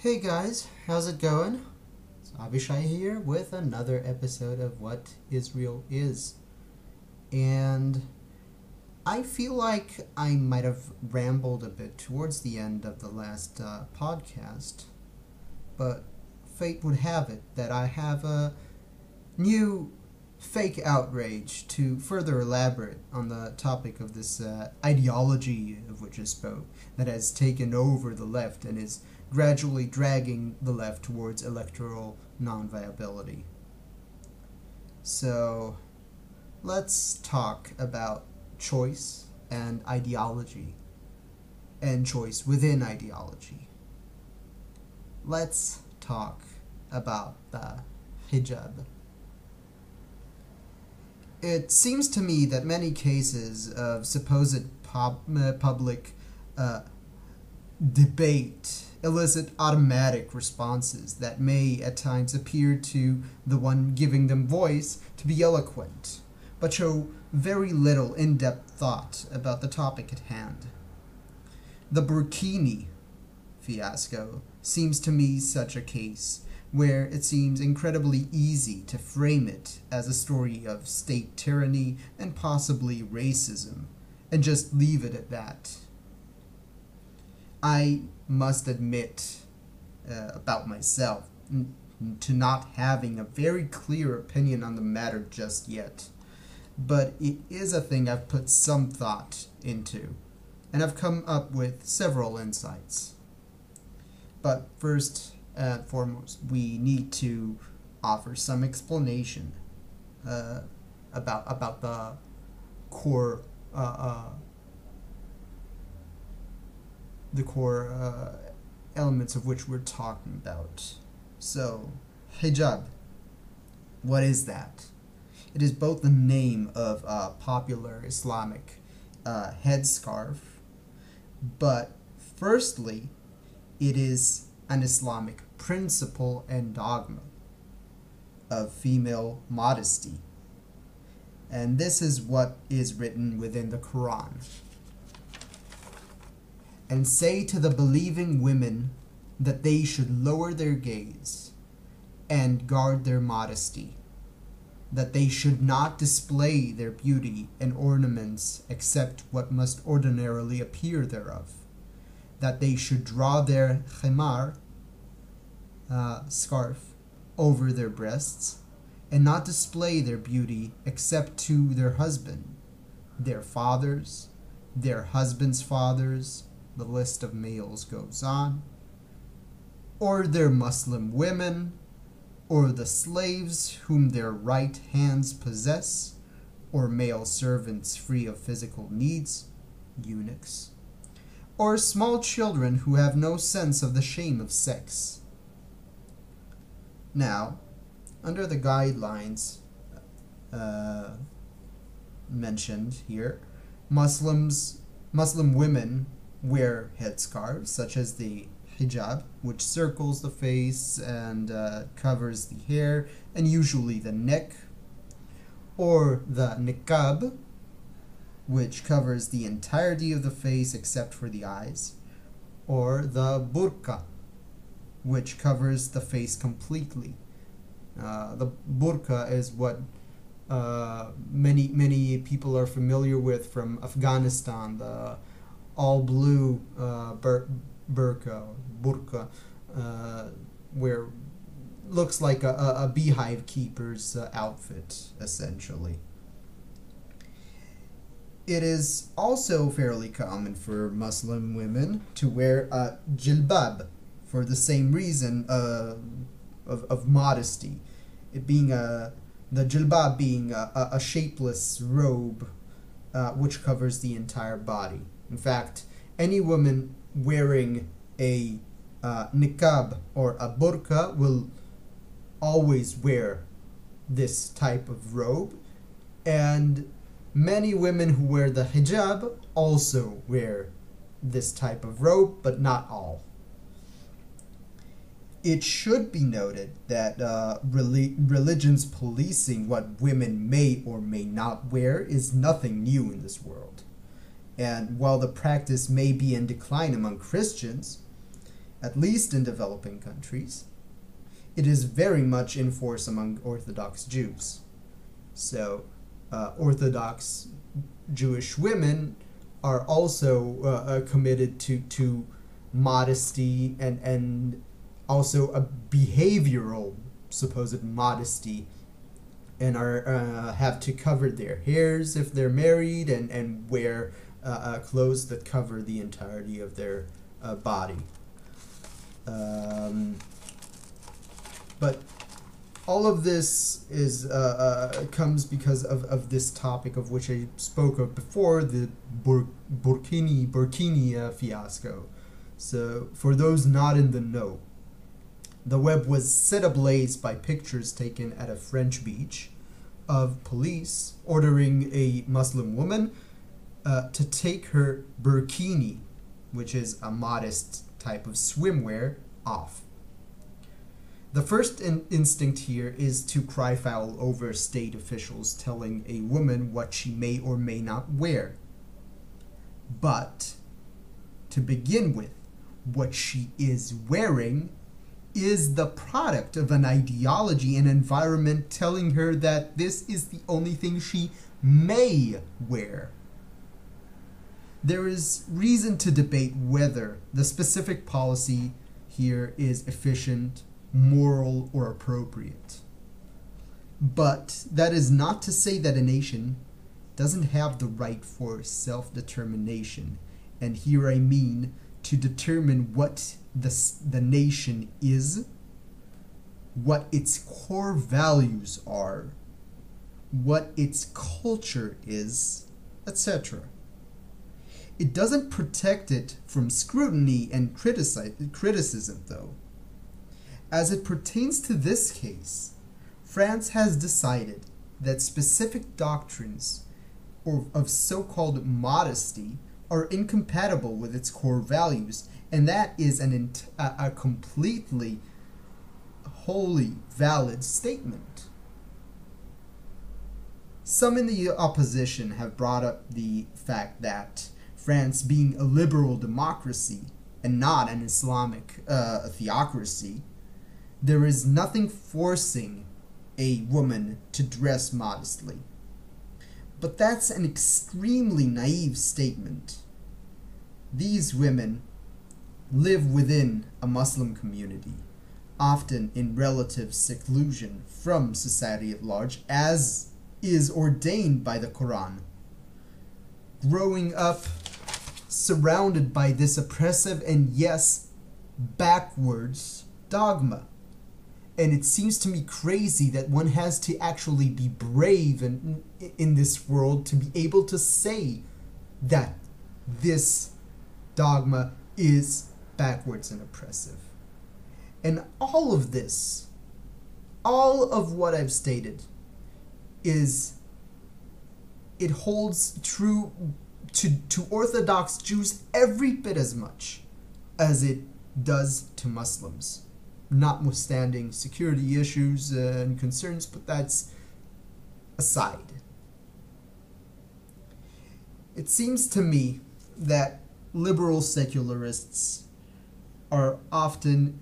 Hey guys, how's it going? It's Abhishai here with another episode of What Israel Is. And I feel like I might have rambled a bit towards the end of the last podcast, but fate would have it that I have a new fake outrage to further elaborate on the topic of this ideology of which I spoke that has taken over the left and is gradually dragging the left towards electoral non-viability. So, let's talk about choice and ideology, and choice within ideology. Let's talk about the hijab. It seems to me that many cases of supposed public debate elicit automatic responses that may at times appear to the one giving them voice to be eloquent, but show very little in-depth thought about the topic at hand. The burkini fiasco seems to me such a case, where it seems incredibly easy to frame it as a story of state tyranny and possibly racism, and just leave it at that. I must admit about myself to not having a very clear opinion on the matter just yet, but it is a thing I've put some thought into, and I've come up with several insights. But first and foremost, we need to offer some explanation about the core elements of which we're talking about. So, hijab. What is that? It is both the name of a popular Islamic headscarf, but firstly, it is an Islamic principle and dogma of female modesty. And this is what is written within the Quran. And say to the believing women that they should lower their gaze and guard their modesty, that they should not display their beauty and ornaments except what must ordinarily appear thereof, that they should draw their khimar, scarf, over their breasts, and not display their beauty except to their husband, their fathers, their husbands' fathers, the list of males goes on, or their Muslim women, or the slaves whom their right hands possess, or male servants free of physical needs, eunuchs, or small children who have no sense of the shame of sex. Now, under the guidelines mentioned here, Muslim women wear headscarves such as the hijab, which circles the face and covers the hair and usually the neck, or the niqab, which covers the entirety of the face except for the eyes, or the burqa, which covers the face completely. The burqa is what many people are familiar with from Afghanistan, the all blue burqa, where looks like a beehive keeper's outfit, essentially. It is also fairly common for Muslim women to wear a jilbab for the same reason of modesty. It being the jilbab being a shapeless robe which covers the entire body. In fact, any woman wearing a niqab or a burqa will always wear this type of robe, and many women who wear the hijab also wear this type of robe, but not all. It should be noted that religion's policing what women may or may not wear is nothing new in this world. And while the practice may be in decline among Christians, at least in developing countries. It is very much in force among Orthodox Jews. So, Orthodox Jewish women are also committed to modesty and also a behavioral supposed modesty, and are have to cover their hairs if they're married, and wear clothes that cover the entirety of their body. But all of this is comes because of this topic of which I spoke of before, the Burkini fiasco. So for those not in the know, the web was set ablaze by pictures taken at a French beach of police ordering a Muslim woman to take her burkini, which is a modest type of swimwear, off. The first instinct here is to cry foul over state officials telling a woman what she may or may not wear. But, to begin with, what she is wearing is the product of an ideology and environment telling her that this is the only thing she may wear. There is reason to debate whether the specific policy here is efficient, moral, or appropriate. But that is not to say that a nation doesn't have the right for self-determination, and here I mean to determine what the nation is, what its core values are, what its culture is, etc. It doesn't protect it from scrutiny and criticism, though. As it pertains to this case, France has decided that specific doctrines of so-called modesty are incompatible with its core values, and that is a completely wholly valid statement. Some in the opposition have brought up the fact that France, being a liberal democracy and not an Islamic theocracy, there is nothing forcing a woman to dress modestly. But that's an extremely naive statement. These women live within a Muslim community, often in relative seclusion from society at large, as is ordained by the Quran. Growing up surrounded by this oppressive and, yes, backwards dogma. And it seems to me crazy that one has to actually be brave in this world to be able to say that this dogma is backwards and oppressive. And all of this, all of what I've stated, it holds true to Orthodox Jews every bit as much as it does to Muslims, notwithstanding security issues and concerns, but that's aside. It seems to me that liberal secularists are often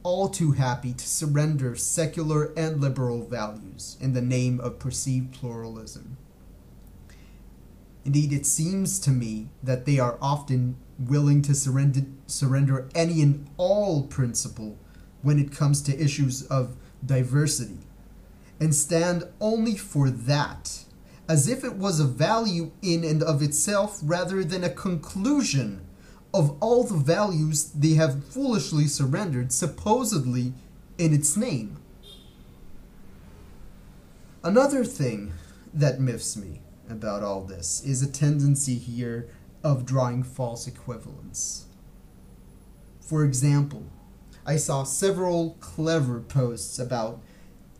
all too happy to surrender secular and liberal values in the name of perceived pluralism. Indeed, it seems to me that they are often willing to surrender any and all principle when it comes to issues of diversity, and stand only for that, as if it was a value in and of itself rather than a conclusion of all the values they have foolishly surrendered, supposedly in its name. Another thing that miffs me about all this is a tendency here of drawing false equivalence. For example, I saw several clever posts about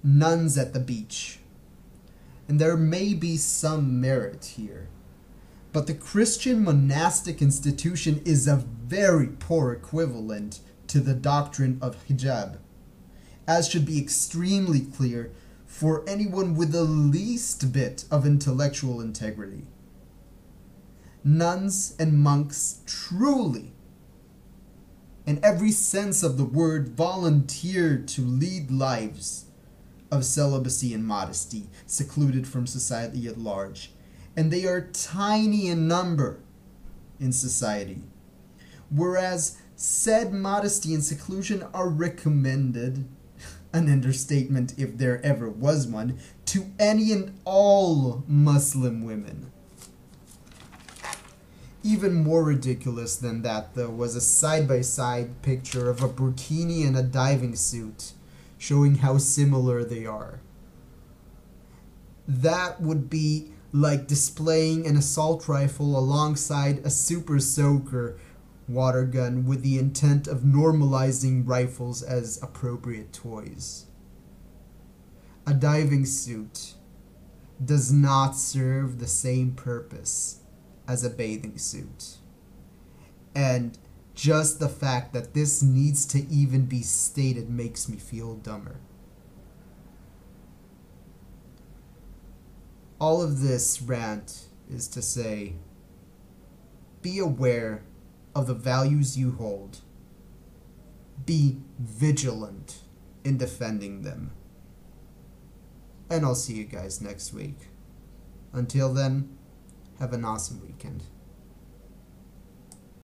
nuns at the beach, and there may be some merit here, but the Christian monastic institution is a very poor equivalent to the doctrine of hijab, as should be extremely clear for anyone with the least bit of intellectual integrity. Nuns and monks truly in every sense of the word, volunteer to lead lives of celibacy and modesty, secluded from society at large. And they are tiny in number in society. Whereas said modesty and seclusion are recommended, an understatement if there ever was one, to any and all Muslim women. Even more ridiculous than that, though, was a side-by-side picture of a burkini and a diving suit, showing how similar they are. That would be like displaying an assault rifle alongside a super soaker water gun with the intent of normalizing rifles as appropriate toys. A diving suit does not serve the same purpose as a bathing suit. And just the fact that this needs to even be stated makes me feel dumber. All of this rant is to say, be aware of the values you hold. Be vigilant in defending them. And I'll see you guys next week. Until then, have an awesome weekend.